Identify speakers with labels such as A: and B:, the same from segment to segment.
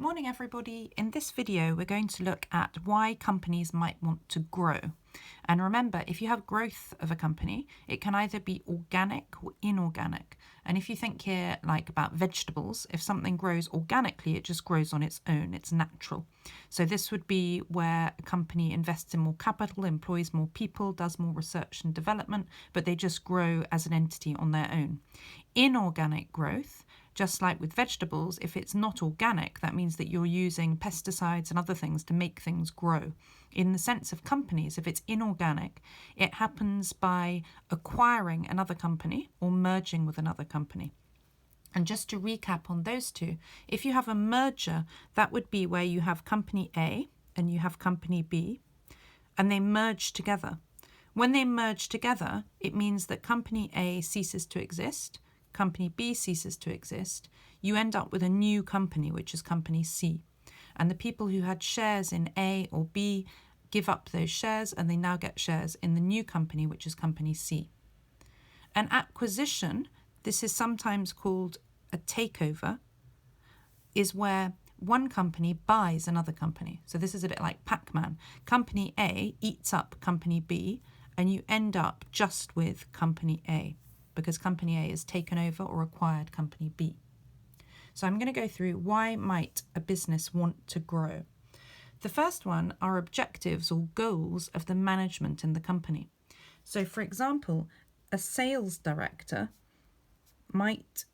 A: Morning everybody. In this video we're going to look at why companies might want to grow. And remember, if you have growth of a company, it can either be organic or inorganic. And if you think here like about vegetables, if something grows organically, it just grows on its own, it's natural. So this would be where a company invests in more capital, employs more people, does more research and development, but they just grow as an entity on their own. Inorganic growth, just like with vegetables, if it's not organic, that means that you're using pesticides and other things to make things grow. In the sense of companies, if it's inorganic, it happens by acquiring another company or merging with another company. And just to recap on those two, if you have a merger, that would be where you have company A and you have company B, and they merge together. When they merge together, it means that company A ceases to exist, company B ceases to exist, you end up with a new company, which is company C. And the people who had shares in A or B give up those shares and they now get shares in the new company, which is company C. An acquisition, this is sometimes called a takeover, is where one company buys another company. So this is a bit like Pac-Man. Company A eats up company B and you end up just with company A, because company A has taken over or acquired company B. So I'm going to go through why might a business want to grow. The first one are objectives or goals of the management in the company. So for example, a sales director might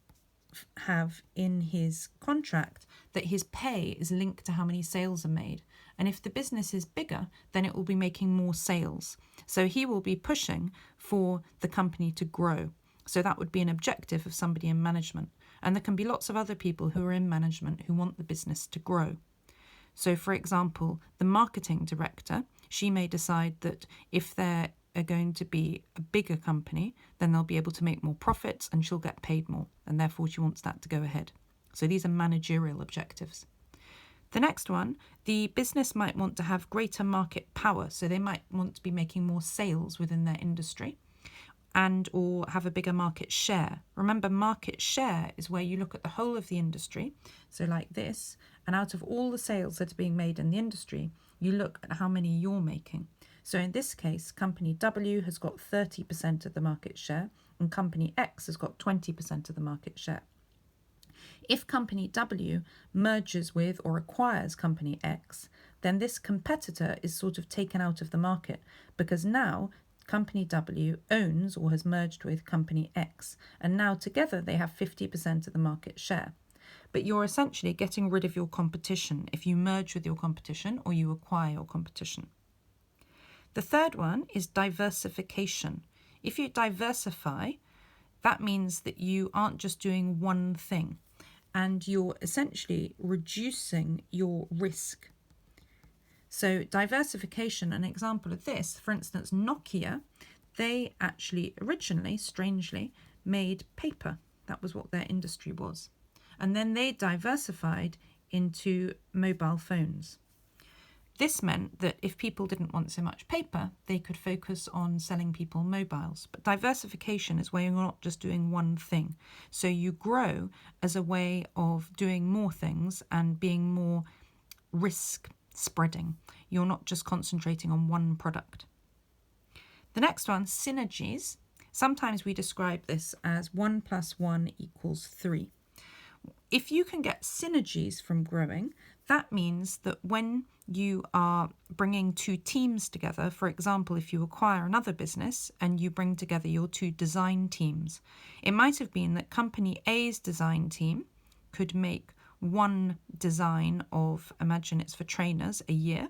A: have in his contract that his pay is linked to how many sales are made. And if the business is bigger, then it will be making more sales. So he will be pushing for the company to grow. So that would be an objective of somebody in management. And there can be lots of other people who are in management who want the business to grow. So for example, the marketing director, she may decide that if they're going to be a bigger company, then they'll be able to make more profits and she'll get paid more. And therefore she wants that to go ahead. So these are managerial objectives. The next one, the business might want to have greater market power. So they might want to be making more sales within their industry, and or have a bigger market share. Remember, market share is where you look at the whole of the industry, so like this, and out of all the sales that are being made in the industry, you look at how many you're making. So in this case, company W has got 30% of the market share and company X has got 20% of the market share. If company W merges with or acquires company X, then this competitor is sort of taken out of the market, because now company W owns or has merged with company X, and now together they have 50% of the market share. But you're essentially getting rid of your competition if you merge with your competition or you acquire your competition. The third one is diversification. If you diversify, that means that you aren't just doing one thing, and you're essentially reducing your risk. So diversification, an example of this, for instance, Nokia, they actually originally, strangely, made paper. That was what their industry was. And then they diversified into mobile phones. This meant that if people didn't want so much paper, they could focus on selling people mobiles. But diversification is where you're not just doing one thing. So you grow as a way of doing more things and being more risk spreading. You're not just concentrating on one product. The next one, synergies. Sometimes we describe this as 1 + 1 = 3. If you can get synergies from growing, that means that when you are bringing two teams together, for example, if you acquire another business and you bring together your two design teams, it might have been that company A's design team could make one design of, imagine it's for trainers, a year,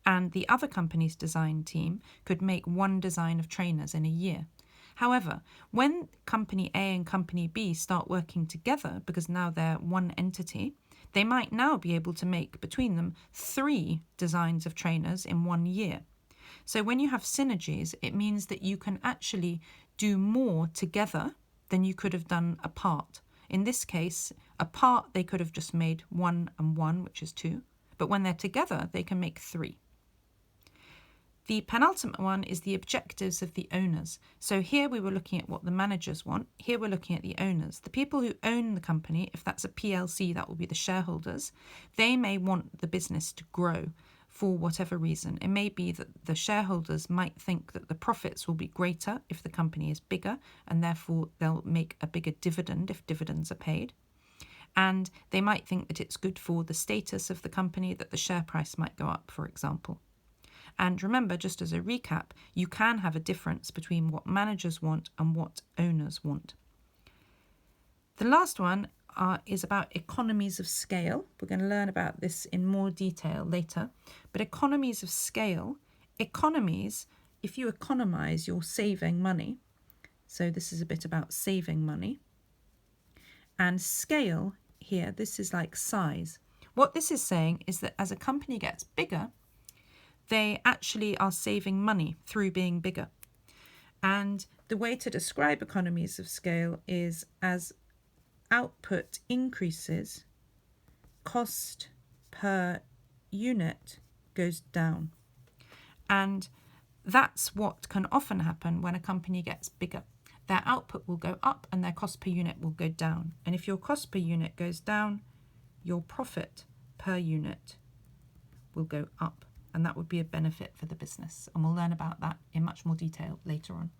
A: and the other company's design team could make one design of trainers in a year. However, when company A and company B start working together, because now they're one entity, they might now be able to make between them 3 designs of trainers in 1 year. So when you have synergies, it means that you can actually do more together than you could have done apart. In this case, apart, they could have just made 1 and 1, which is 2. But when they're together, they can make 3. The penultimate one is the objectives of the owners. So here we were looking at what the managers want. Here we're looking at the owners. The people who own the company, if that's a PLC, that will be the shareholders. They may want the business to grow for whatever reason. It may be that the shareholders might think that the profits will be greater if the company is bigger, and therefore they'll make a bigger dividend if dividends are paid. And they might think that it's good for the status of the company, that the share price might go up, for example. And remember, just as a recap, you can have a difference between what managers want and what owners want. The last one is about economies of scale. We're going to learn about this in more detail later. But economies of scale, economies, if you economize, you're saving money. So this is a bit about saving money. And scale here, this is like size. What this is saying is that as a company gets bigger, they actually are saving money through being bigger. And the way to describe economies of scale is as output increases, cost per unit goes down. And that's what can often happen when a company gets bigger. Their output will go up and their cost per unit will go down. And if your cost per unit goes down, your profit per unit will go up. And that would be a benefit for the business. And we'll learn about that in much more detail later on.